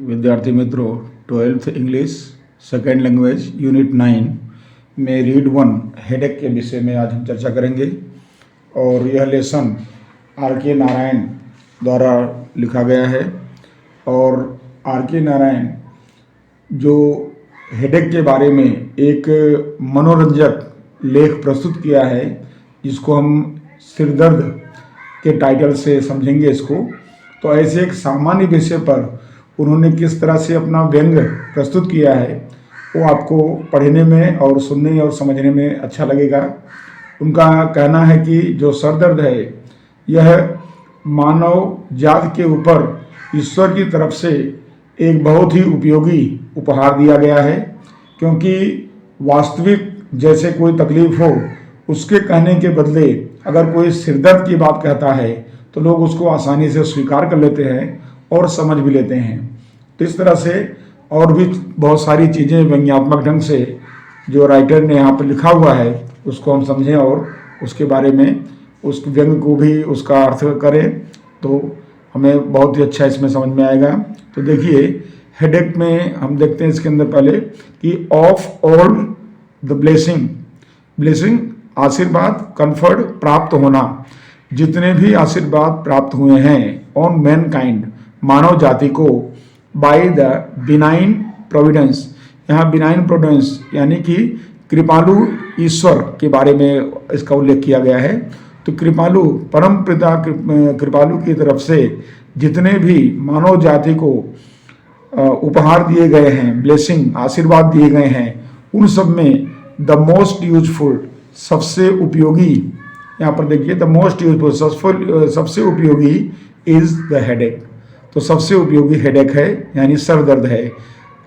विद्यार्थी मित्रों, 12th English second language unit 9 में रीड 1 हेडेक के विषय में आज हम चर्चा करेंगे। और यह लेसन आर.के. नारायण द्वारा लिखा गया है। और आर.के. नारायण जो हेडेक के बारे में एक मनोरंजक लेख प्रस्तुत किया है, जिसको हम सिरदर्द के टाइटल से समझेंगे इसको। तो ऐसे एक सामान्य विषय पर उन्होंने किस तरह से अपना व्यंग प्रस्तुत किया है, वो आपको पढ़ने में और सुनने और समझने में अच्छा लगेगा। उनका कहना है कि जो सरदर्द है, यह मानव जाति के ऊपर ईश्वर की तरफ से एक बहुत ही उपयोगी उपहार दिया गया है, क्योंकि वास्तविक जैसे कोई तकलीफ हो, उसके कहने के बदले अगर कोई सिरदर्द की बात कहता है तो लोग उसको आसानी से स्वीकार कर लेते हैं और समझ भी लेते हैं। तो इस तरह से और भी बहुत सारी चीज़ें व्यंग्यात्मक ढंग से जो राइटर ने यहाँ पर लिखा हुआ है, उसको हम समझें और उसके बारे में उस व्यंग को भी उसका अर्थ करें, तो हमें बहुत ही अच्छा इसमें समझ में आएगा। तो देखिए, हेडेक में हम देखते हैं इसके अंदर पहले कि ऑफ ऑल द ब्लेसिंग आशीर्वाद, कंफर्ट प्राप्त होना, जितने भी आशीर्वाद प्राप्त हुए हैं ऑन मैनकाइंड मानव जाति को, बाय द बिनाइन प्रोविडेंस। यहाँ बिनाइन प्रोविडेंस यानी कि कृपालु ईश्वर के बारे में इसका उल्लेख किया गया है। तो कृपालु परम पिता कृपालु की तरफ से जितने भी मानव जाति को उपहार दिए गए हैं, ब्लेसिंग आशीर्वाद दिए गए हैं, उन सब में द मोस्ट यूजफुल सबसे उपयोगी, यहाँ पर देखिए द मोस्ट यूजफुल सबसे उपयोगी इज द हेडेक। तो सबसे उपयोगी हेडेक है, यानी सर दर्द है।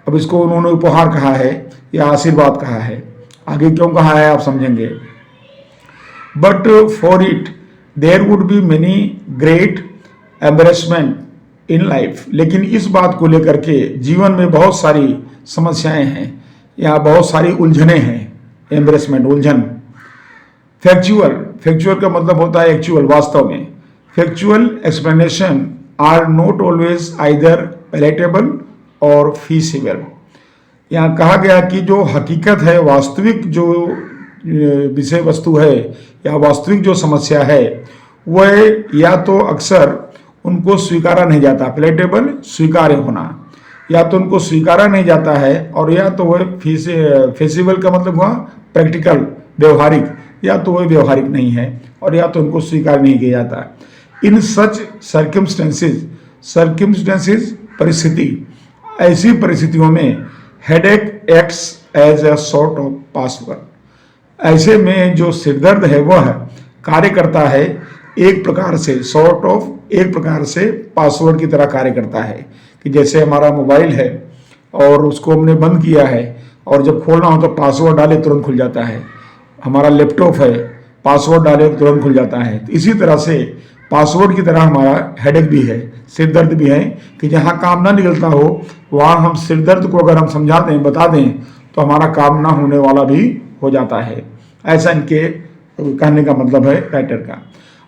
अब इसको उन्होंने उपहार कहा है या आशीर्वाद कहा है, आगे क्यों कहा है आप समझेंगे। But for it there would be many great embarrassment in life. लेकिन इस बात को लेकर के जीवन में बहुत सारी समस्याएं हैं या बहुत सारी उलझने हैं। एम्बेरसमेंट उलझन। फैक्चुअल का मतलब होता है एक्चुअल, वास्तव में। Factual explanation are not always either palatable और फीसिबल। यहाँ कहा गया कि जो हकीकत है, वास्तविक जो विषय वस्तु है या वास्तविक जो समस्या है, वह या तो अक्सर उनको स्वीकारा नहीं जाता, पैलेटेबल स्वीकार्य होना, या तो उनको स्वीकारा नहीं जाता है, और या तो वह फेसिबल का मतलब हुआ प्रैक्टिकल व्यवहारिक, या तो वह व्यवहारिक नहीं है, और या तो उनको स्वीकार नहीं किया जाता। इन सच सर्कमस्टेंसेस परिस्थिति, ऐसी परिस्थितियों में headache acts as a sort of password. ऐसे में जो सिरदर्द है वह कार्य करता है एक प्रकार से, सॉर्ट ऑफ एक प्रकार से पासवर्ड की तरह कार्य करता है। कि जैसे हमारा मोबाइल है और उसको हमने बंद किया है, और जब खोलना हो तो पासवर्ड डाले तुरंत खुल जाता है। हमारा लैपटॉप है, पासवर्ड डाले तुरंत खुल जाता है। तो इसी तरह से पासवर्ड की तरह हमारा हेडेक भी है, सिरदर्द भी है, कि जहाँ काम ना निकलता हो वहाँ हम सिरदर्द को अगर हम समझा दें, बता दें, तो हमारा काम ना होने वाला भी हो जाता है। ऐसा इनके कहने का मतलब है राइटर का।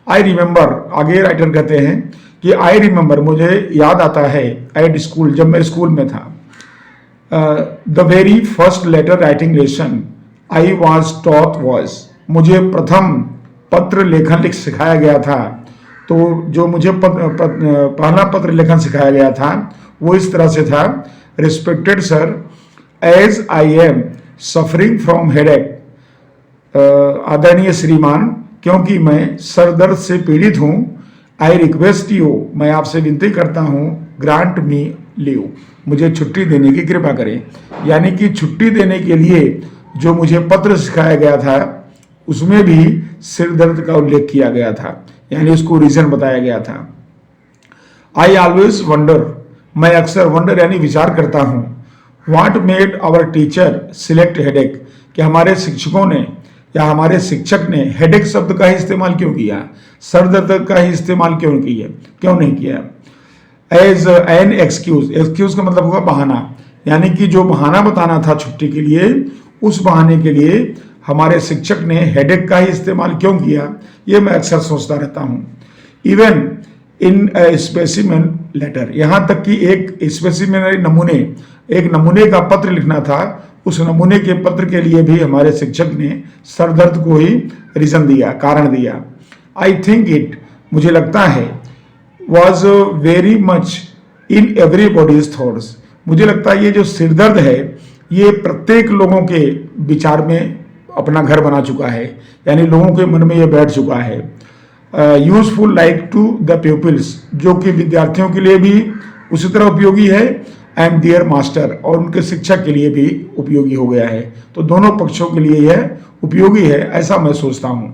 आई रिमेंबर, आगे राइटर कहते हैं कि आई रिमेंबर, मुझे याद आता है, एट स्कूल, जब मैं स्कूल में था, the very first letter writing lesson I was taught was, मुझे प्रथम पत्र लेखन सिखाया गया था। तो जो मुझे पहला पत्र लेखन सिखाया गया था वो इस तरह से था, respected sir, as I am suffering from headache, आदरणीय श्रीमान, क्योंकि मैं सरदर्द से पीड़ित हूँ, आई रिक्वेस्ट यू, मैं आपसे विनती करता हूँ, ग्रांट मी लीव, मुझे छुट्टी देने की कृपा करें। यानी कि छुट्टी देने के लिए जो मुझे पत्र सिखाया गया था उसमें भी सिरदर्द का उल्लेख किया गया था, यानी उसको रीजन बताया गया था। आई ऑलवेज वंडर, मैं अक्सर वंडर यानी विचार करता हूँ, what made our teacher select headache, कि हमारे शिक्षकों ने या हमारे शिक्षक ने हेडेक शब्द का ही इस्तेमाल क्यों किया, सरदर्द का ही इस्तेमाल क्यों नहीं किया। एज एन एक्सक्यूज का मतलब हुआ बहाना, यानी कि जो बहाना बताना था छुट्टी के लिए, उस बहाने के लिए हमारे शिक्षक ने हेडेक का ही इस्तेमाल क्यों किया, ये मैं अक्सर सोचता रहता हूँ। इवन इन स्पेसिमेन लेटर, यहाँ तक कि एक स्पेसिमेनरी नमूने, एक नमूने का पत्र लिखना था। उस नमूने के पत्र के लिए भी हमारे शिक्षक ने सरदर्द को ही रीजन दिया, कारण दिया। आई थिंक इट, मुझे लगता है, was very much in everybody's thoughts, मुझे लगता है ये जो सिरदर्द है ये प्रत्येक लोगों के विचार में अपना घर बना चुका है, यानी लोगों के मन में ये बैठ चुका है। Useful like to the peoples, जो कि विद्यार्थियों के लिए भी उसी तरह उपयोगी है, एंड देयर मास्टर, और उनके शिक्षक के लिए भी उपयोगी हो गया है। तो दोनों पक्षों के लिए यह उपयोगी है, ऐसा मैं सोचता हूँ।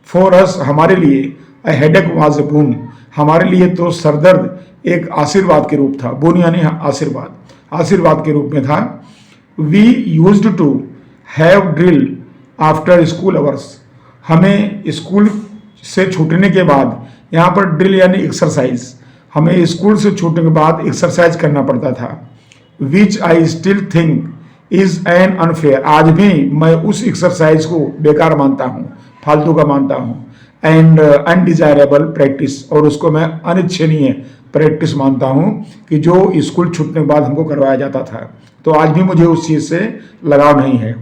फॉर अस, हमारे लिए, अ हेडेक वाज ए बून, हमारे लिए तो सरदर्द एक आशीर्वाद के रूप था। बून यानी आशीर्वाद, आशीर्वाद के रूप में था। We used to have drill after school hours, हमें स्कूल से छूटने के बाद, यहाँ पर ड्रिल यानी एक्सरसाइज, हमें स्कूल से छूटने के बाद एक्सरसाइज करना पड़ता था। Which I still think is an unfair, आज भी मैं उस एक्सरसाइज को बेकार मानता हूँ, फालतू का मानता हूँ। एंड अनडिजायरेबल प्रैक्टिस, और उसको मैं अनिच्छनीय प्रैक्टिस मानता हूँ कि जो स्कूल छूटने के बाद हमको करवाया जाता था। तो आज भी मुझे उस चीज़ से लगाव नहीं है।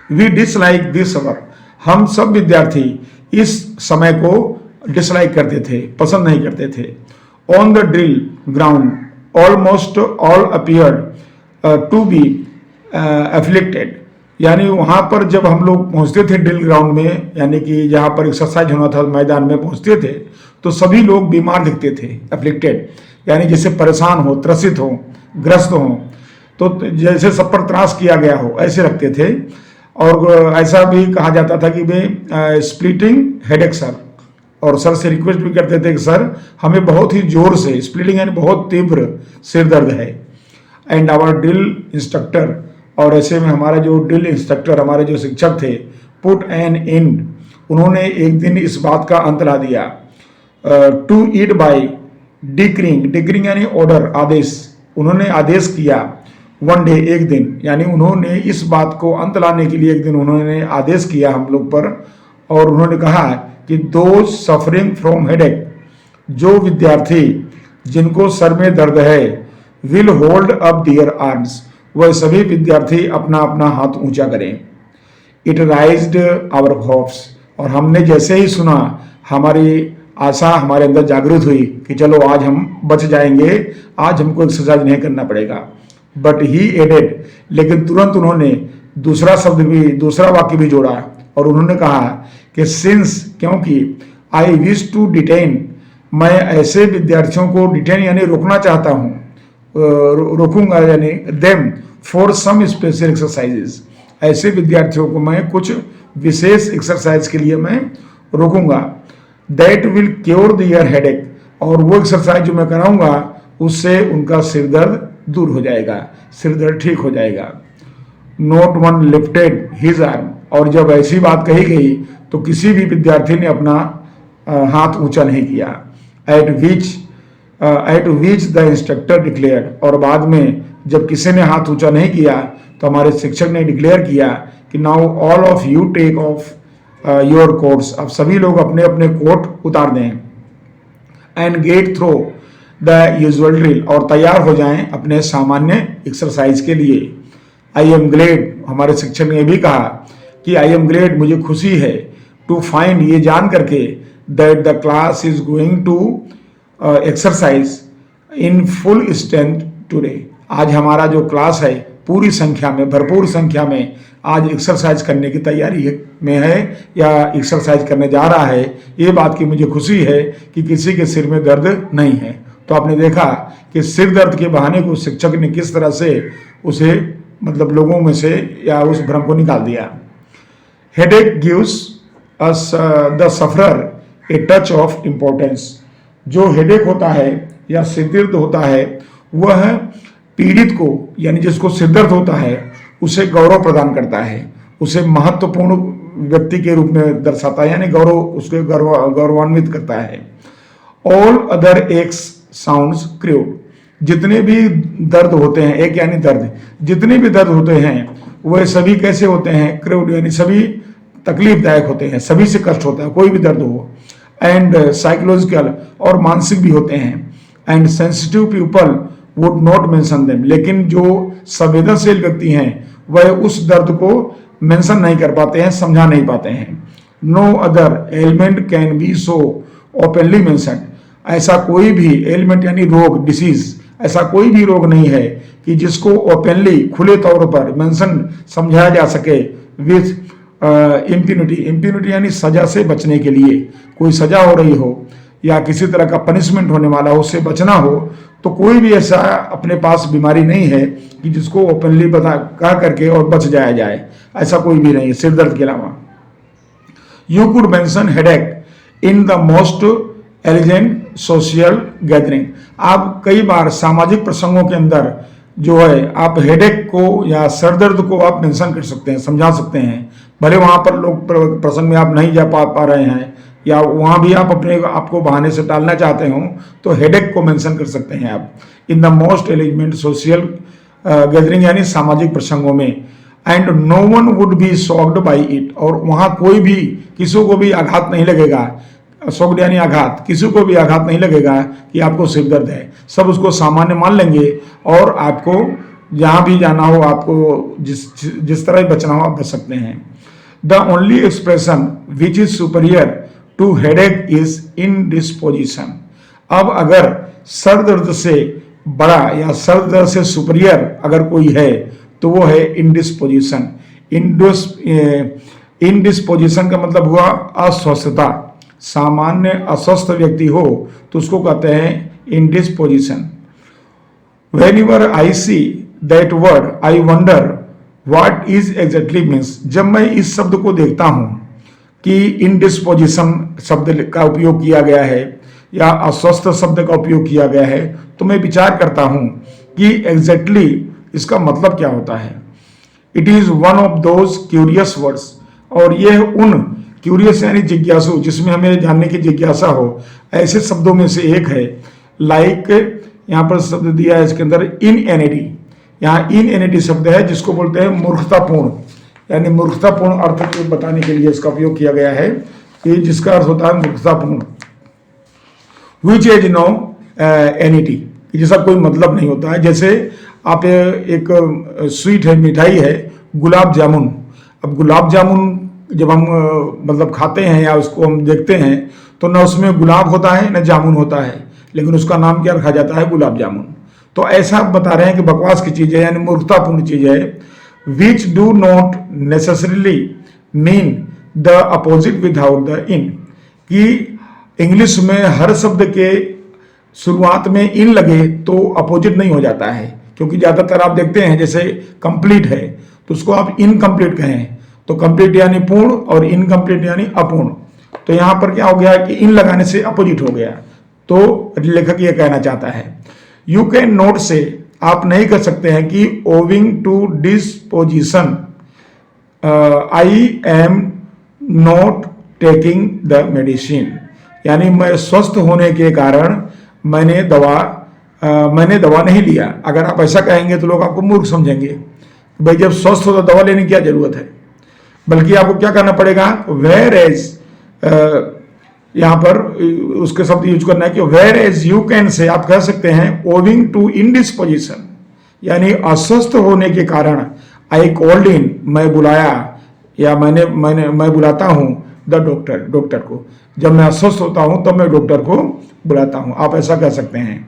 वी डिसलाइक दिस अवर, हम सब विद्यार्थी इस समय को डिसलाइक करते थे, पसंद नहीं करते थे। On the drill ground almost all appeared to be afflicted, यानी वहाँ पर जब हम लोग पहुँचते थे ड्रिल ग्राउंड में, यानी कि जहाँ पर एक्सरसाइज होना था मैदान में पहुँचते थे, तो सभी लोग बीमार दिखते थे। एफ्लिक्टेड यानी जैसे परेशान हो, त्रसित हो, ग्रस्त हो, तो जैसे सब पर त्रास किया गया हो ऐसे लगते थे। और ऐसा भी कहा जाता था कि वे स्प्लिटिंग हेडेक सर, और सर से रिक्वेस्ट भी करते थे कि सर हमें बहुत ही जोर से, स्प्लिटिंग यानी बहुत तीव्र सिर दर्द है। एंड आवर ड्रिल इंस्ट्रक्टर, और ऐसे में हमारा जो ड्रिल इंस्ट्रक्टर, हमारे जो शिक्षक थे, पुट एन एंड, उन्होंने एक दिन इस बात का अंत ला दिया। टू इट बाय डिक्रिंग, डिक्रिंग यानी ऑर्डर, आदेश, उन्होंने आदेश किया। वन डे, एक दिन, यानी उन्होंने इस बात को अंत लाने के लिए एक दिन उन्होंने आदेश किया हम लोग पर, और उन्होंने कहा कि दो सफरिंग फ्रॉम हेडेक, जो विद्यार्थी जिनको सर में दर्द है, will hold up their arms, वह सभी विद्यार्थी अपना अपना हाथ ऊंचा करें। इट राइज्ड आवर होप्स, और हमने जैसे ही सुना हमारी आशा हमारे अंदर जागृत हुई कि चलो आज हम बच जाएंगे, आज हमको एक्सरसाइज नहीं करना पड़ेगा। बट ही एडेड, लेकिन तुरंत उन्होंने दूसरा शब्द भी, दूसरा वाक्य भी जोड़ा, और उन्होंने कहा कि सिंस, क्योंकि, आई विश टू डिटेन, मैं ऐसे विद्यार्थियों को डिटेन यानी रोकना चाहता हूँ, रोकूंगा यानी them for some special exercises, ऐसे विद्यार्थियों को मैं कुछ विशेष एक्सरसाइज के लिए मैं रोकूंगा। That will cure their headache, और वो एक्सरसाइज जो मैं कराऊंगा उससे उनका सिरदर्द दूर हो जाएगा, सिरदर्द ठीक हो जाएगा। Note one lifted his arm, और जब ऐसी बात कही गई तो किसी भी विद्यार्थी ने अपना हाथ ऊंचा नहीं किया। Eight which the instructor declared, और बाद में जब किसी ने हाथ ऊंचा नहीं किया तो हमारे शिक्षक ने डिक्लेयर किया कि now all of you take off your coats, अब सभी लोग अपने अपने कोट उतार दें। And get through the usual drill, और तैयार हो जाएं अपने सामान्य एक्सरसाइज के लिए। आई एम ग्लेड, हमारे शिक्षक ने यह भी कहा कि आई एम ग्लेड, मुझे खुशी है, टू फाइंड, ये जान करके, that the class is going to exercise in full strength today, आज हमारा जो क्लास है पूरी संख्या में, भरपूर संख्या में आज एक्सरसाइज करने की तैयारी में है या एक्सरसाइज करने जा रहा है। ये बात की मुझे खुशी है कि किसी के सिर में दर्द नहीं है। तो आपने देखा कि सिर दर्द के बहाने को शिक्षक ने किस तरह से उसे, मतलब लोगों में से या उस भ्रम को निकाल दिया। Headache gives us the sufferer a touch of importance, जो हेडेक होता है या सिरदर्द होता है वह पीड़ित को, यानी जिसको सिरदर्द होता है उसे गौरव प्रदान करता है, उसे महत्वपूर्ण व्यक्ति के रूप में दर्शाता है, यानी गौरव, उसके गौरवान्वित करता है। All other x sounds crude, जितने भी दर्द होते हैं, एक यानी दर्द, जितने भी दर्द होते हैं वह सभी कैसे होते हैं, क्रूड यानी सभी तकलीफदायक होते हैं, सभी से कष्ट होता है, कोई भी दर्द हो। एंड साइकोलॉजिकल और मानसिक भी होते हैं। And sensitive people would not mention them, लेकिन जो संवेदनशील व्यक्ति हैं वह उस दर्द को मेंशन नहीं कर पाते हैं, समझा नहीं पाते हैं। No other element can be so openly mentioned, ऐसा कोई भी एलिमेंट यानी रोग, डिसीज, ऐसा कोई भी रोग नहीं है कि जिसको ओपनली खुले तौर पर मेंशन समझाया जा सके विथ इम्प्यूनिटी। इम्प्यूनिटी यानी सजा से बचने के लिए, कोई सजा हो रही हो या किसी तरह का पनिशमेंट होने वाला हो, उससे बचना हो, तो कोई भी ऐसा अपने पास बीमारी नहीं है कि जिसको ओपनली बता कह करके और बच जाया जाए, ऐसा कोई भी नहीं है सिर दर्द के अलावा। You could mention headache in the most एलिजेंट social gathering, आप कई बार सामाजिक प्रसंगों के अंदर जो है आप हेडेक को या सर दर्द को आप मेंशन कर सकते हैं, समझा सकते हैं। भले वहां पर लोग प्रसंग में आप नहीं जा पा रहे हैं या वहां भी आप अपने आपको बहाने से टालना चाहते हो, तो हेडेक को मेंशन कर सकते हैं आप in the most element social gathering यानी सामाजिक प्रसंगों में। And no one would be shocked by it, और वहां कोई भी किसी को भी आघात नहीं लगेगा, शॉक्ड यानी आघात, किसी को भी आघात नहीं लगेगा कि आपको सिर दर्द है, सब उसको सामान्य मान लेंगे और आपको जहां भी जाना हो, आपको जिस तरह बचना हो आप बच सकते हैं। The only expression which is superior to headache is indisposition, अब अगर सर दर्द से बड़ा या सर दर्द से सुपीरियर अगर कोई है तो वो है इंडिस्पोजिशन। इंडिस्पोजिशन का मतलब हुआ अस्वस्थता, सामान्य अस्वस्थ व्यक्ति हो तो उसको कहते हैं इंडिस्पोजिशन। Whenever I see that word, I wonder what is exactly means, जब मैं इस शब्द को देखता हूं कि इंडिस्पोजिशन शब्द का उपयोग किया गया है या अस्वस्थ शब्द का उपयोग किया गया है, तो मैं विचार करता हूं कि एग्जैक्टली इसका मतलब क्या होता है। It is one of those curious words, और यह उन क्यूरियस यानी जिज्ञासु, जिसमें हमें जानने की जिज्ञासा हो, ऐसे शब्दों में से एक है। लाइक यहाँ पर शब्द दिया है इसके अंदर इन एनिटी, यहाँ इन एनिटी शब्द है जिसको बोलते हैं मूर्खतापूर्ण, यानी मूर्खतापूर्ण अर्थ को बताने के लिए इसका उपयोग किया गया है कि जिसका अर्थ होता है मूर्खतापूर्ण। विच एज नो एनिटी, जिसका कोई मतलब नहीं होता है। जैसे आप एक स्वीट है, मिठाई है, गुलाब जामुन। अब गुलाब जामुन जब हम मतलब खाते हैं या उसको हम देखते हैं तो न उसमें गुलाब होता है न जामुन होता है, लेकिन उसका नाम क्या रखा जाता है, गुलाब जामुन। तो ऐसा आप बता रहे हैं कि बकवास की चीज है, यानी मूर्खतापूर्ण चीज है। Which do not necessarily mean the opposite without the in, कि इंग्लिश में हर शब्द के शुरुआत में इन लगे तो अपोजिट नहीं हो जाता है, क्योंकि ज्यादातर आप देखते हैं जैसे कंप्लीट है तो उसको आप इनकम्प्लीट कहें, तो कंप्लीट यानी पूर्ण और इनकम्प्लीट यानी अपूर्ण। तो यहां पर क्या हो गया कि इन लगाने से अपोजिट हो गया, तो लेखक ये कहना चाहता है। यू कैन नोट से, आप नहीं कर सकते हैं कि owing to disposition I am not taking the medicine, यानी मैं स्वस्थ होने के कारण मैंने दवा नहीं लिया। अगर आप ऐसा कहेंगे तो लोग आपको मूर्ख समझेंगे, भाई जब स्वस्थ हो तो दवा लेने की क्या जरूरत है। बल्कि आपको क्या करना पड़ेगा, वेयर एज, यहां पर उसके शब्द यूज करना है कि where as you can say, आप कह सकते हैं ओविंग टू इंडिस्पोजिशन, यानी अस्वस्थ होने के कारण आई कॉल्ड इन, मैं बुलाया या मैं बुलाता हूं द डॉक्टर को, जब मैं अस्वस्थ होता हूं तब मैं डॉक्टर को बुलाता हूं, आप ऐसा कह सकते हैं।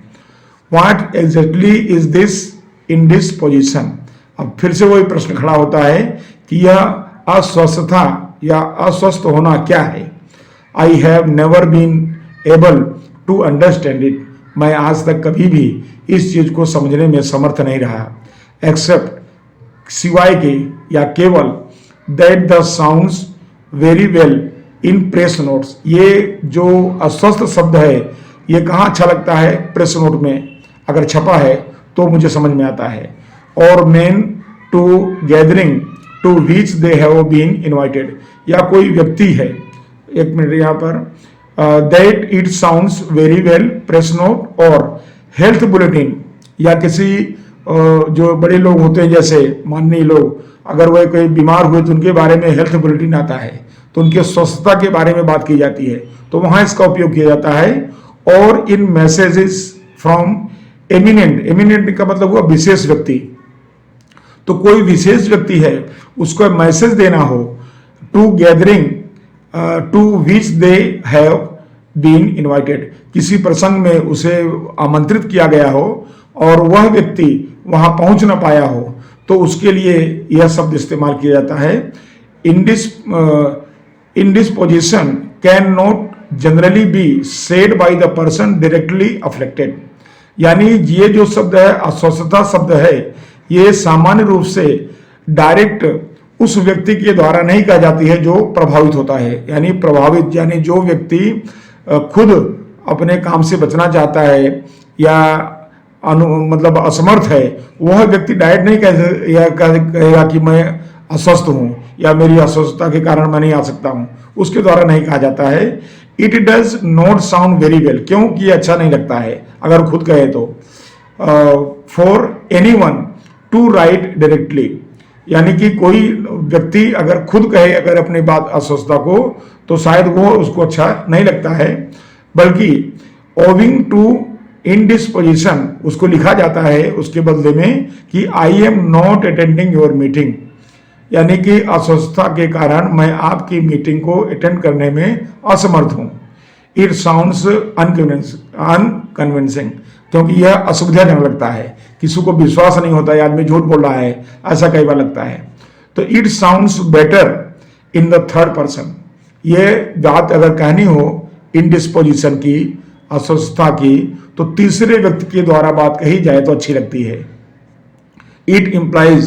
व्हाट एग्जैक्टली इज दिस इंडिस्पोजिशन, अब फिर से वही प्रश्न खड़ा होता है कि यह अस्वस्थता या अस्वस्थ होना क्या है। I have never been able to understand it, मैं आज तक कभी भी इस चीज को समझने में समर्थ नहीं रहा। एक्सेप्ट, सिवाय के या केवल, that the sounds very well in press notes, ये जो अस्वस्थ शब्द है ये कहाँ अच्छा लगता है, प्रेस नोट में अगर छपा है तो मुझे समझ में आता है। और men to gathering to which they have been invited, या कोई व्यक्ति है, एक मिनट यहाँ पर, that it sounds very well press note, और हेल्थ बुलेटिन, या किसी जो बड़े लोग होते हैं जैसे माननीय लोग, अगर वह कोई बीमार हुए तो उनके बारे में हेल्थ बुलेटिन आता है, तो उनके स्वस्थता के बारे में बात की जाती है, तो वहां इसका उपयोग किया जाता है। और इन मैसेजेस फ्रॉम एमिनेंट, एमिनेंट का मतलब हुआ विशेष व्यक्ति, तो कोई विशेष व्यक्ति है उसको मैसेज देना हो to gathering to which they have been invited, किसी प्रसंग में उसे आमंत्रित किया गया हो और वह व्यक्ति वहां पहुंच ना पाया हो, तो उसके लिए यह शब्द इस्तेमाल किया जाता है। Indisposition can not generally be said by the person directly affected, यानी ये जो शब्द है, अस्वस्थता शब्द है, ये सामान्य रूप से डायरेक्ट उस व्यक्ति के द्वारा नहीं कहा जाती है जो प्रभावित होता है। यानी प्रभावित यानी जो व्यक्ति खुद अपने काम से बचना चाहता है या मतलब असमर्थ है, वह व्यक्ति डायरेक्ट नहीं कहेगा कि मैं अस्वस्थ हूं या मेरी अस्वस्थता के कारण मैं नहीं आ सकता हूं, उसके द्वारा नहीं कहा जाता है। It does not sound very well, क्योंकि अच्छा नहीं लगता है अगर खुद कहे तो। For anyone to write directly, यानी कि कोई व्यक्ति अगर खुद कहे अगर अपनी बात अस्वस्थता को, तो शायद वो उसको अच्छा नहीं लगता है, बल्कि ओविंग टू इंडिस्पोजिशन उसको लिखा जाता है उसके बदले में कि I am not attending your meeting, यानी कि अस्वस्थता के कारण मैं आपकी मीटिंग को अटेंड करने में असमर्थ हूं। इट साउंड्स अनकन्विंसिंग, क्योंकि यह असुविधाजनक लगता है, किसी को विश्वास नहीं होता है आदमी झूठ बोल रहा है, ऐसा कई बार लगता है। तो it sounds better in the third person, ये बात अगर कहनी हो इनडिस्पोजिशन की, अस्वस्थता की, तो तीसरे व्यक्ति के द्वारा बात कही जाए तो अच्छी लगती है। It implies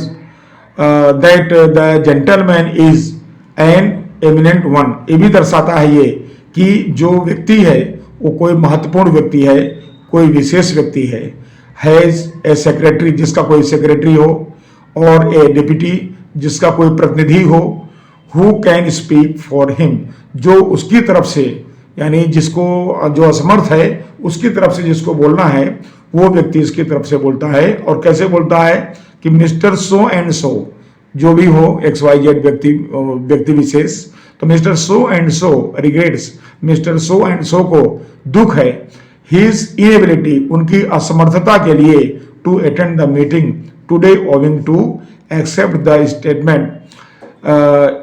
that the gentleman is an eminent one, ये भी दर्शाता है ये कि जो व्यक्ति है वो कोई महत्वपूर्ण व्यक्ति है, कोई विशेष व्यक्ति है। हैज ए सेक्रेटरी, जिसका कोई सेक्रेटरी हो, और ए डिप्टी, जिसका कोई प्रतिनिधि हो, who can speak for him, जो उसकी तरफ से, यानी जिसको जो असमर्थ है उसकी तरफ से जिसको बोलना है, वो व्यक्ति इसकी तरफ से बोलता है। और कैसे बोलता है कि मिस्टर सो एंड सो, जो भी हो XYZ व्यक्ति विशेष, तो mister so and so regrets, mister so and so को दुख है, हिज इनेबिलिटी, उनकी असमर्थता के लिए, to attend the meeting today owing to except the statement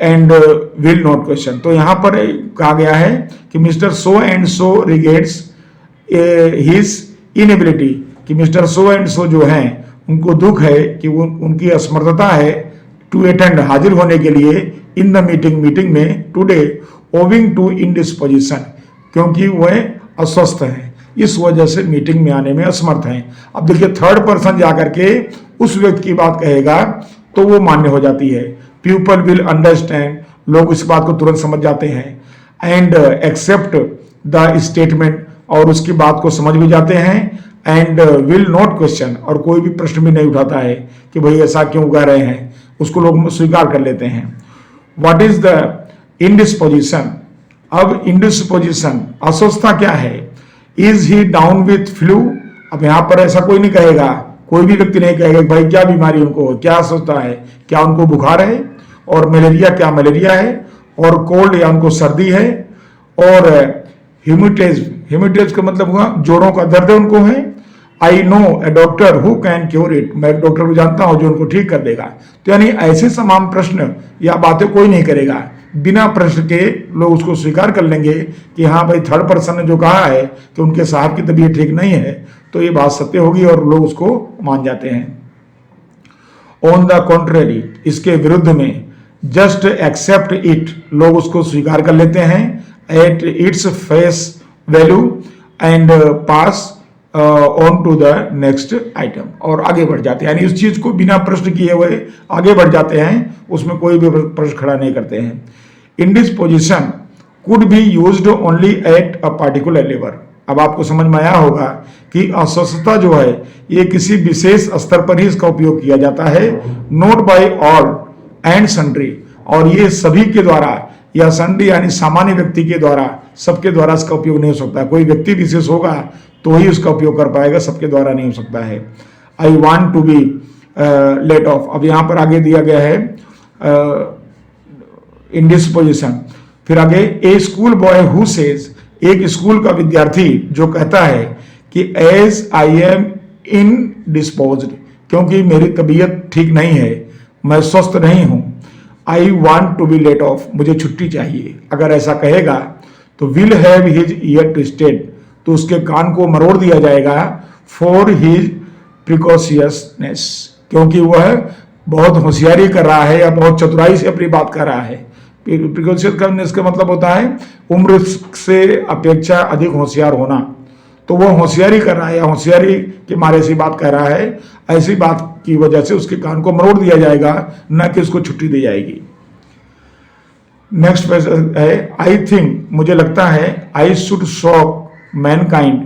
and will not question. तो यहां पर कहा गया है कि mister so and so regrets his inability, कि मिस्टर सो एंड सो जो हैं उनको दुख है कि वो उनकी असमर्थता है टू अटेंड, हाजिर होने के लिए, इन द मीटिंग में, टुडे ओविंग टू इंडिस्पोजिशन, क्योंकि वह अस्वस्थ हैं, इस वजह से मीटिंग में आने में असमर्थ हैं। अब देखिए थर्ड पर्सन जाकर के उस व्यक्ति की बात कहेगा तो वो मान्य हो जाती है। पीपल विल अंडरस्टैंड, लोग इस बात को तुरंत समझ जाते हैं। एंड एक्सेप्ट द स्टेटमेंट, और उसकी बात को समझ भी जाते हैं। एंड विल नॉट क्वेश्चन, और कोई भी प्रश्न भी नहीं उठाता है कि भाई ऐसा क्यों कह रहे हैं, उसको लोग स्वीकार कर लेते हैं। व्हाट इज द इंडिस्पोजिशन, अब इंडिस्पोजिशन अस्वस्थता क्या है। Is he down with flu, अब यहां पर ऐसा कोई नहीं कहेगा, कोई भी व्यक्ति नहीं कहेगा भाई क्या बीमारी उनको, क्या अस्वस्थता है, क्या उनको बुखार है, और मलेरिया क्या मलेरिया है, और कोल्ड या उनको सर्दी है, और ह्यूमिटेज, ह्यूमिटेज का मतलब हुआ जोड़ों का दर्द उनको है। I know A doctor who can cure it, मैं एक डॉक्टर को जानता हूं जो उनको ठीक कर देगा। तो यानी ऐसे तमाम प्रश्न या बातें कोई नहीं करेगा, बिना प्रश्न के लोग उसको स्वीकार कर लेंगे कि हाँ भाई थर्ड पर्सन ने जो कहा है कि उनके साहब की तबीयत ठीक नहीं है, तो ये बात सत्य होगी और लोग उसको मान जाते हैं। ऑन द कॉन्ट्रेरी, इसके विरुद्ध में, जस्ट एक्सेप्ट इट, लोग उसको स्वीकार कर लेते हैं at its face value and pass on to the next item, और आगे बढ़ जाते हैं, यानी उस चीज को बिना प्रश्न किए हुए आगे बढ़ जाते हैं, उसमें कोई भी प्रश्न खड़ा नहीं करते हैं। Indisposition could be used only at a particular level, अब आपको समझ में आया होगा कि अस्वस्थता जो है ये किसी विशेष स्तर पर ही इसका उपयोग किया जाता है। Note by all and sundry, और ये सभी के द्वारा या सन्ड्री यानी सामान्य व्यक्ति के द्वारा, सबके द्वारा इसका उपयोग नहीं हो सकता। कोई व्यक्ति विशेष होगा तो ही उसका उपयोग कर पाएगा, सबके द्वारा नहीं हो सकता है। I want to be let off, अब यहां पर आगे दिया गया है इंडिस्पोजिशन, फिर आगे ए स्कूल बॉय हु सेज एक स्कूल का विद्यार्थी जो कहता है कि एज आई एम इनडिस्पोज्ड, क्योंकि मेरी तबीयत ठीक नहीं है, मैं स्वस्थ नहीं हूं, I want to be let off, मुझे छुट्टी चाहिए, अगर ऐसा कहेगा तो will have his ear twisted, तो उसके कान को मरोड़ दिया जाएगा, फॉर हिज प्रिकॉशियसनेस, क्योंकि वह बहुत होशियारी कर रहा है या बहुत चतुराई से अपनी बात कर रहा है। प्रिकॉशियसनेस का मतलब होता है उम्र से अपेक्षा अधिक होशियार होना, तो वो होशियारी कर रहा है या होशियारी के मारे से बात कह रहा है, ऐसी बात की वजह से उसके कान को मरोड़ दिया जाएगा, न कि उसको छुट्टी दी जाएगी। नेक्स्ट है आई थिंक, मुझे लगता है, I should shock Mankind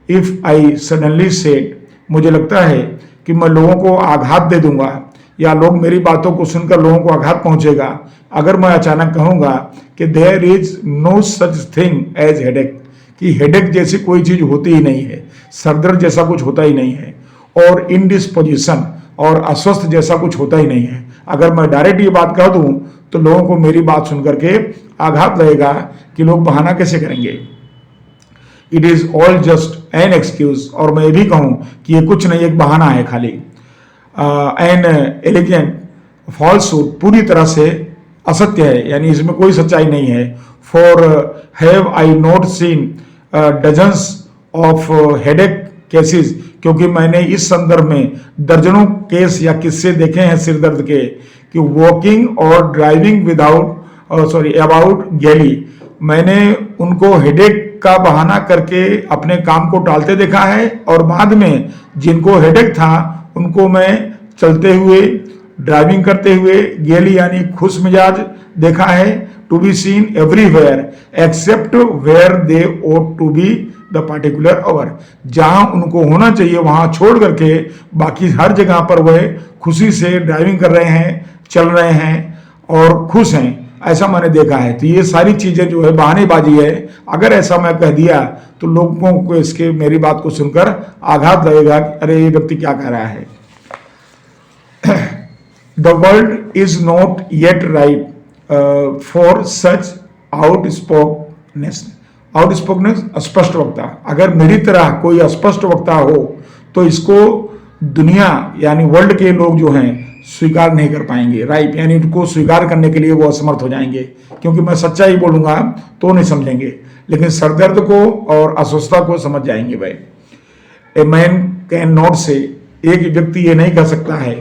if I suddenly said, मुझे लगता है कि मैं लोगों को आघात दे दूंगा या लोग मेरी बातों को सुनकर लोगों को आघात पहुंचेगा अगर मैं अचानक कहूंगा कि there is no such thing as headache, कि हेडेक जैसी कोई चीज होती ही नहीं है, सरदर्द जैसा कुछ होता ही नहीं है, और इनडिस्पोजिशन, और अस्वस्थ जैसा कुछ होता ही नहीं है। अगर मैं डायरेक्ट ये बात कह दूं तो लोगों को मेरी बात सुनकर के आघात लगेगा कि लोग बहाना कैसे करेंगे। It is all just an excuse, और मैं ये भी कहूं कि ये कुछ नहीं, एक बहाना है खाली। एन एलिगेंट फॉल्सहुड, पूरी तरह से असत्य है, यानी इसमें कोई सच्चाई नहीं है। For have I not seen dozens of headache cases, क्योंकि मैंने इस संदर्भ में दर्जनों केस या किस्से देखे हैं सिरदर्द के, कि वॉकिंग और ड्राइविंग विदाउट अबाउट गैली, मैंने उनको हेडेक का बहाना करके अपने काम को टालते देखा है, और बाद में जिनको हेडेक था उनको मैं चलते हुए, ड्राइविंग करते हुए, गैली यानी खुश मिजाज देखा है, to be seen everywhere except where they ought to be the particular hour, जहां उनको होना चाहिए वहां छोड़ करके बाकी हर जगह पर वह खुशी से ड्राइविंग कर रहे हैं, चल रहे हैं और खुश हैं, ऐसा मैंने देखा है। तो ये सारी चीजें जो है बहानेबाजी है। अगर ऐसा मैं कह दिया तो लोगों को इसके मेरी बात को सुनकर आघात लगेगा, अरे ये व्यक्ति क्या कह रहा है। The world is not yet right for such outspokenness, स्पष्ट वक्ता, अगर मेरी तरह कोई अस्पष्ट वक्ता हो तो इसको दुनिया यानी वर्ल्ड के लोग जो हैं स्वीकार नहीं कर पाएंगे। राइट यानी इनको स्वीकार करने के लिए वो असमर्थ हो जाएंगे, क्योंकि मैं सच्चाई बोलूंगा तो नहीं समझेंगे, लेकिन सरदर्द को और अस्वस्थता को समझ जाएंगे भाई। ए मैन कैन नॉट से, एक व्यक्ति ये नहीं कह सकता है,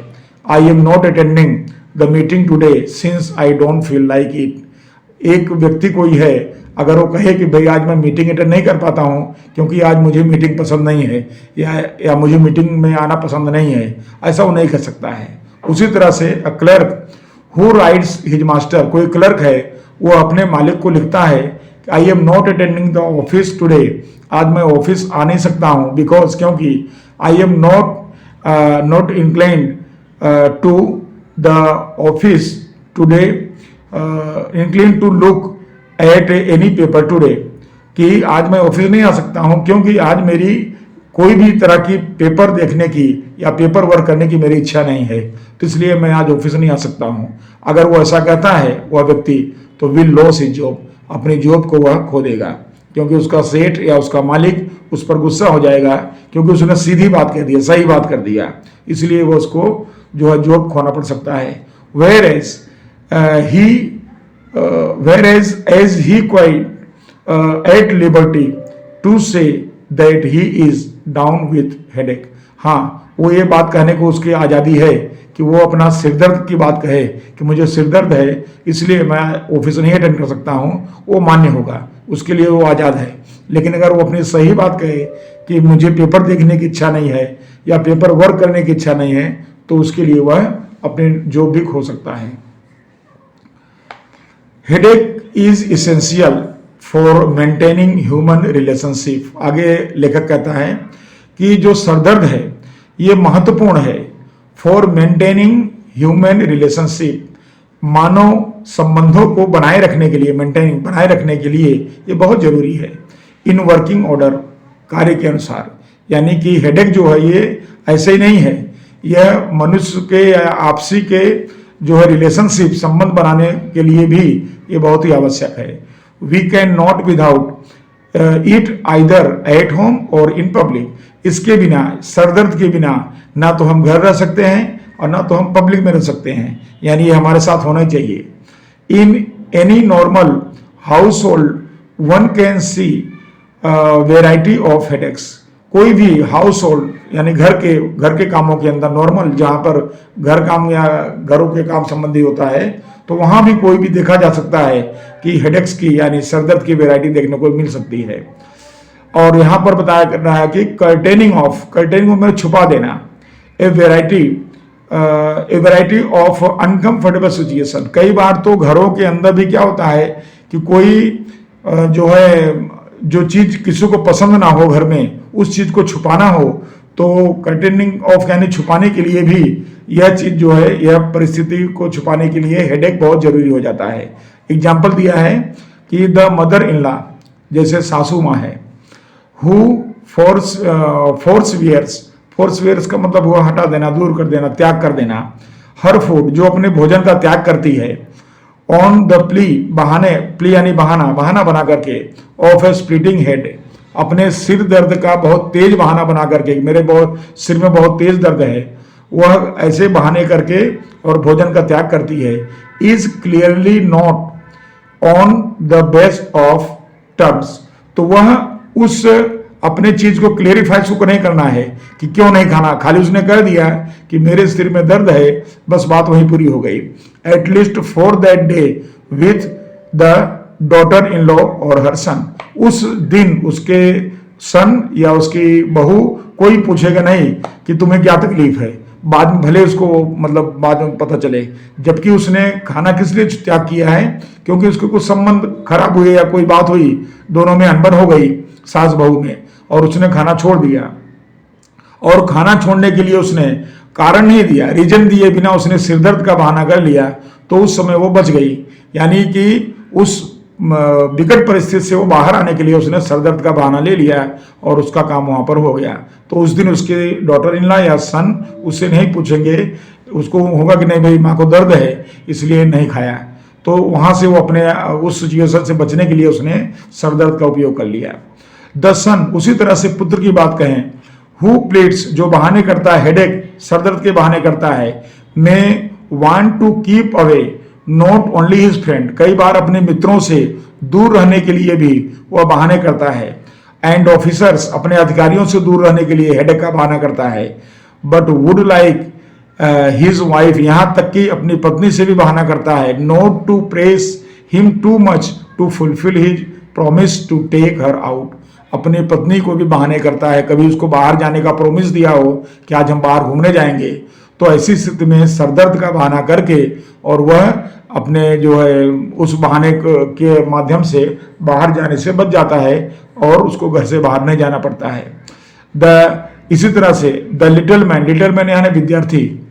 आई am not attending the meeting today since I don't feel like it. एक व्यक्ति कोई है, अगर वो कहे कि भाई आज मैं मीटिंग अटेंड नहीं कर पाता हूं क्योंकि आज मुझे मीटिंग पसंद नहीं है, या मुझे मीटिंग में आना पसंद नहीं है, ऐसा वो नहीं कर सकता है। उसी तरह से a clerk who writes his master, कोई क्लर्क है वो अपने मालिक को लिखता है कि I am not attending the office today, आज मैं ऑफिस आ नहीं सकता हूं, बिकॉज क्योंकि I am not inclined to the office today, inclined to look at any paper today, कि आज मैं ऑफिस नहीं आ सकता हूं क्योंकि आज मेरी कोई भी तरह की पेपर देखने की या पेपर वर्क करने की मेरी इच्छा नहीं है, तो इसलिए मैं आज ऑफिस नहीं आ सकता हूं। अगर वो ऐसा कहता है वह व्यक्ति, तो विल लॉस हिज जॉब, अपनी जॉब को वह खो देगा, क्योंकि उसका सेठ या उसका मालिक उस पर गुस्सा हो जाएगा, क्योंकि उसने सीधी बात कह दी, सही बात कर दिया, इसलिए वो उसको जो है जॉब खोना पड़ सकता है। Whereas he quite at liberty to say that he is down with headache, हाँ वो ये बात कहने को उसकी आज़ादी है कि वो अपना सिरदर्द की बात कहे कि मुझे सिरदर्द है इसलिए मैं ऑफिस नहीं अटेंड कर सकता हूँ, वो मान्य होगा, उसके लिए वो आज़ाद है। लेकिन अगर वो अपनी सही बात कहे कि मुझे पेपर देखने की इच्छा नहीं है या पेपर वर्क करने की इच्छा नहीं है, तो उसके लिए वह अपनी जॉब भी खो सकता है। Headache is essential for maintaining human relationship, आगे लेखक कहता है कि जो सरदर्द है ये महत्वपूर्ण है फॉर मेंटेनिंग ह्यूमन रिलेशनशिप, मानव संबंधों को बनाए रखने के लिए, मेंटेनिंग बनाए रखने के लिए ये बहुत जरूरी है। इन वर्किंग ऑर्डर, कार्य के अनुसार, यानी कि हेडेक जो है ये ऐसे ही नहीं है, यह मनुष्य के आपसी के जो है रिलेशनशिप, संबंध बनाने के लिए भी ये बहुत ही आवश्यक है। We can not without eat either at home or in public. इसके बिना, सर दर्द के बिना ना तो हम घर रह सकते हैं और ना तो हम पब्लिक में रह सकते हैं, यानी ये हमारे साथ होना चाहिए। In any normal house hold one can see variety of headaches. कोई भी हाउस होल्ड यानी घर के कामों के अंदर, नॉर्मल जहां पर घर काम या घरों के काम संबंधी होता है, तो वहां भी कोई भी देखा जा सकता है कि हेडेक्स की यानी सरदर्द की वैरायटी देखने को मिल सकती है। और यहां पर बताया कर रहा है कि कर्टेनिंग में छुपा देना, ए वैरायटी ऑफ अनकंफर्टेबल सिचुएशन। कई बार तो घरों के अंदर भी क्या होता है कि कोई जो है, जो चीज किसी को पसंद ना हो घर में, उस चीज को छुपाना हो, तो कर्टेनिंग ऑफ यानी छुपाने के लिए भी यह चीज जो है, यह परिस्थिति को छुपाने के लिए हेडेक बहुत जरूरी हो जाता है। एग्जाम्पल दिया है कि द मदर इन लॉ, जैसे सासू माँ है, हु फोर्स वेयर्स का मतलब हुआ हटा देना, दूर कर देना, त्याग कर देना। हर फूड, जो अपने भोजन का त्याग करती है। ऑन द प्ली यानी बहाना बना करके, ऑफ ए स्प्लिटिंग हेड, अपने सिर दर्द का बहुत तेज बहाना बना करके, मेरे सिर में बहुत तेज दर्द है, वह ऐसे बहाने करके और भोजन का त्याग करती है। Is clearly not on the best of terms, तो वह उस अपने चीज को क्लेरिफाई उसको नहीं करना है कि क्यों नहीं खाना, खाली उसने कह दिया कि मेरे सिर में दर्द है, बस बात वहीं पूरी हो गई। At least for that day with the daughter in law और हर सन, उस दिन उसके सन या उसकी बहू कोई पूछेगा नहीं कि तुम्हें क्या तकलीफ है, बाद में भले उसको मतलब बाद में पता चले। जबकि उसने खाना किस लिए त्याग किया है, क्योंकि उसके कुछ संबंध खराब हुए या कोई बात हुई, दोनों में अनबन हो गई सास बहू में, और उसने खाना छोड़ दिया। और खाना छोड़ने के लिए उसने कारण नहीं दिया, रीजन दिए बिना उसने सिरदर्द का बहाना कर लिया, तो उस समय वो बच गई। यानी कि उस विकट परिस्थिति से वो बाहर आने के लिए उसने सरदर्द का बहाना ले लिया और उसका काम वहां पर हो गया। तो उस दिन उसके डॉटर इन लॉ या सन उससे नहीं पूछेंगे, उसको होगा कि नहीं भाई माँ को दर्द है इसलिए नहीं खाया, तो वहां से वो अपने उस सिचुएशन से बचने के लिए उसने सरदर्द का उपयोग कर लिया। द सन, उसी तरह से पुत्र की बात कहें, हु प्लेट्स, जो बहाने करता है, हेडेक सरदर्द के बहाने करता है, may want to keep away not only his friend, कई बार अपने मित्रों से दूर रहने के लिए भी वह बहाने करता है। एंड ऑफिसर्स, अपने अधिकारियों से दूर रहने के लिए हेडेक का बहाना करता है। But would like his wife, यहां तक कि अपनी पत्नी से भी बहाना करता है। Not to press him too much to fulfil his promise to take her out, अपनी पत्नी को भी बहाने करता है। कभी उसको बाहर जाने का प्रॉमिस दिया हो कि आज हम बाहर घूमने जाएंगे, तो ऐसी स्थिति में सरदर्द का बहाना करके और वह अपने जो है उस बहाने के माध्यम से बाहर जाने से बच जाता है और उसको घर से बाहर नहीं जाना पड़ता है। इसी तरह से द लिटिल मैन यानी विद्यार्थी,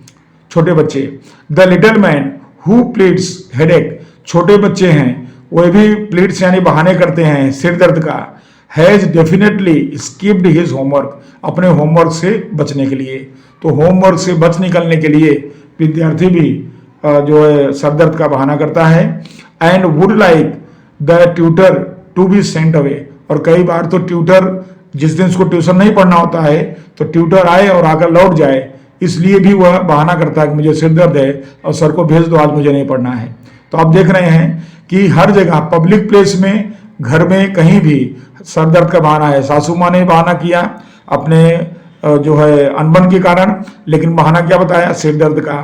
छोटे बच्चे। The little man who pleads headache, छोटे बच्चे हैं वे भी प्लीड्स यानी बहाने करते हैं सिर दर्द का। Has definitely skipped his homework, अपने होमवर्क से बचने के लिए। तो होमवर्क से बच निकलने के लिए विद्यार्थी भी जो है सरदर्द का बहाना करता है। And would like the tutor to be sent away, और कई बार तो ट्यूटर, जिस दिन उसको ट्यूशन नहीं पढ़ना होता है, तो ट्यूटर आए और आकर लौट जाए, इसलिए भी वह बहाना करता है कि मुझे सिर दर्द है और सर को भेज दो, आज मुझे नहीं पढ़ना है। तो आप देख रहे हैं कि हर जगह पब्लिक प्लेस में, घर में, कहीं भी सरदर्द का बहाना है। सासू माँ ने बहाना किया अपने जो है अनबन के कारण, लेकिन बहाना क्या बताया, सिर दर्द का।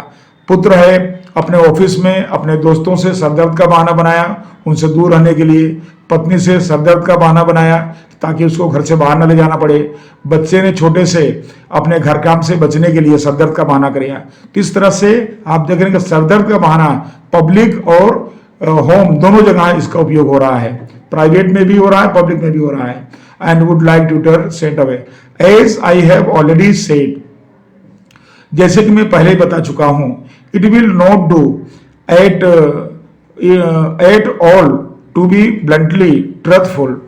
पुत्र है, अपने ऑफिस में अपने दोस्तों से सरदर्द का बहाना बनाया उनसे दूर रहने के लिए। पत्नी से सरदर्द का बहाना बनाया ताकि उसको घर से बाहर न ले जाना पड़े। बच्चे ने छोटे से अपने घर काम से बचने के लिए सरदर्द का बहाना किया। तो इस तरह से आप देख रहे हैं कि सरदर्द का बहाना पब्लिक और होम दोनों जगह इसका उपयोग हो रहा है, प्राइवेट में भी हो रहा है, पब्लिक में भी हो रहा है। And would like tutor sent away, as I have already said, जैसे कि मैं पहले ही बता चुका हूं, it will not do at all to be bluntly truthful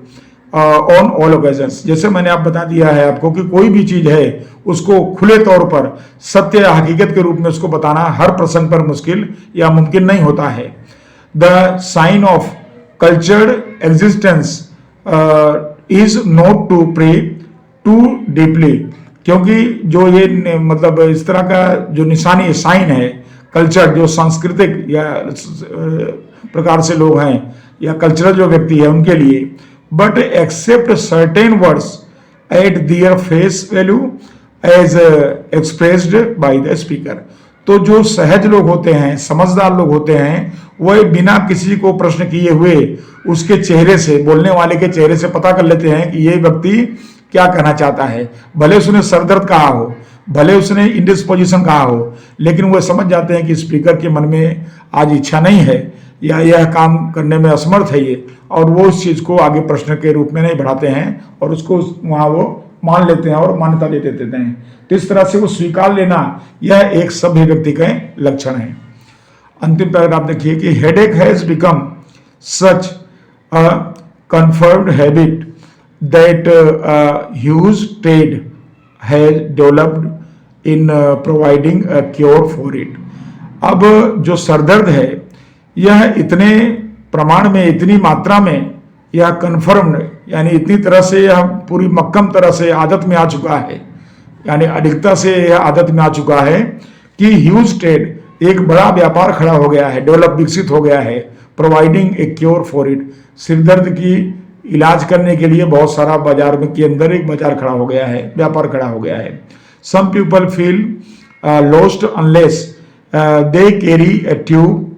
on all occasions. जैसे मैंने आप बता दिया है आपको कि कोई भी चीज है उसको खुले तौर पर सत्य या हकीकत के रूप में उसको बताना हर प्रसंग पर मुश्किल या मुमकिन नहीं होता है। The sign of cultured existence is not to pray too deeply, क्योंकि जो ये मतलब इस तरह का जो निशानी साइन है, कल्चर जो सांस्कृतिक या प्रकार से लोग हैं या कल्चरल जो व्यक्ति है उनके लिए, but accept certain words at their face value as expressed by the speaker. तो जो सहज लोग होते हैं, समझदार लोग होते हैं, वह बिना किसी को प्रश्न किए हुए उसके चेहरे से, बोलने वाले के चेहरे से पता कर लेते हैं कि ये व्यक्ति क्या कहना चाहता है। भले उसने सरदर्द कहा हो, भले उसने इंडिस्पोजिशन कहा हो, लेकिन वह समझ जाते हैं कि स्पीकर के मन में आज इच्छा नहीं है या यह काम करने में असमर्थ है ये, और वो उस चीज को आगे प्रश्न के रूप में नहीं बढ़ाते हैं और उसको वहां वो मान लेते हैं और मान्यता दे देते हैं। तो इस तरह से वो स्वीकार लेना, यह एक सभ्य व्यक्ति का लक्षण है। अंतिम पैराग्राफ देखिए कि headache has become such a confirmed habit that huge trade has developed in providing a cure for it. अब जो सरदर्द है यह इतने प्रमाण में, इतनी मात्रा में यह कन्फर्म्ड, यानी इतनी तरह से यह पूरी मक्कम तरह से आदत में आ चुका है, यानी अधिकता से यह आदत में आ चुका है कि ह्यूज ट्रेड, एक बड़ा व्यापार खड़ा हो गया है, डेवलप विकसित हो गया है, providing A cure for it, सिरदर्द की इलाज करने के लिए बहुत सारा बाजार में के अंदर एक बाजार खड़ा हो गया है, व्यापार खड़ा हो गया है। Some people feel lost unless they carry a tube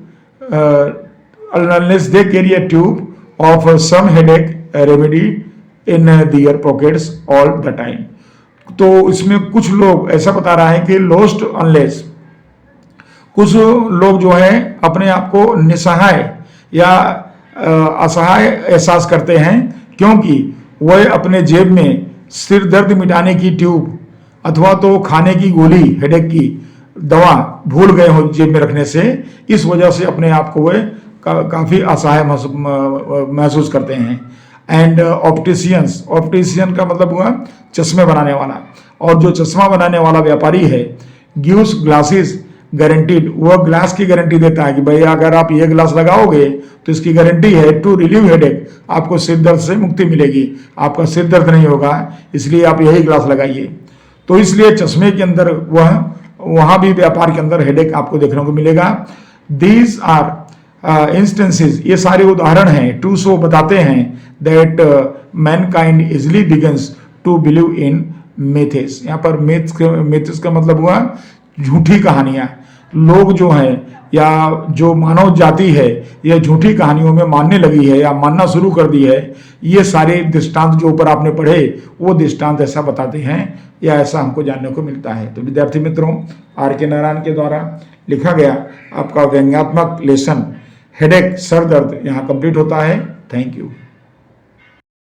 unless they carry a tube of some headache remedy in their pockets all the time। तो इसमें कुछ लोग ऐसा बता रहा है कि lost unless, कुछ लोग जो है अपने आप को निसहाय या असहाय एहसास करते हैं क्योंकि वह अपने जेब में सिर दर्द मिटाने की ट्यूब अथवा तो खाने की गोली, हेडेक की दवा भूल गए हो जेब में रखने से, इस वजह से अपने आप को वह काफी असहाय महसूस करते हैं। एंड ऑप्टिशियंस, ऑप्टिशियन का मतलब हुआ चश्मे बनाने वाला, और जो चश्मा बनाने वाला व्यापारी है, गिव्स ग्लासेस गारंटीड, वह ग्लास की गारंटी देता है कि भाई अगर आप ये ग्लास लगाओगे तो इसकी गारंटी है टू रिलीव हेडेक, आपको सिर दर्द से मुक्ति मिलेगी, आपका सिर दर्द नहीं होगा, इसलिए आप यही ग्लास लगाइए। तो इसलिए चश्मे के अंदर वहां भी व्यापार के अंदर हेडेक आपको देखने को मिलेगा। दीज आर इंस्टेंसेस, ये सारे उदाहरण हैं, टू शो बताते हैं that mankind easily begins to believe in myths. यहाँ पर मिथ्स का मतलब हुआ झूठी कहानियां। लोग जो हैं या जो मानव जाति है यह झूठी कहानियों में मानने लगी है या मानना शुरू कर दी है। ये सारे दृष्टांत जो ऊपर आपने पढ़े वो दृष्टांत ऐसा बताते हैं या ऐसा हमको जानने को मिलता है। तो विद्यार्थी मित्रों, आर.के. नारायण के द्वारा लिखा गया आपका व्यंग्यात्मक लेसन हेडेक, सर दर्द, यहाँ कंप्लीट होता है। Thank you.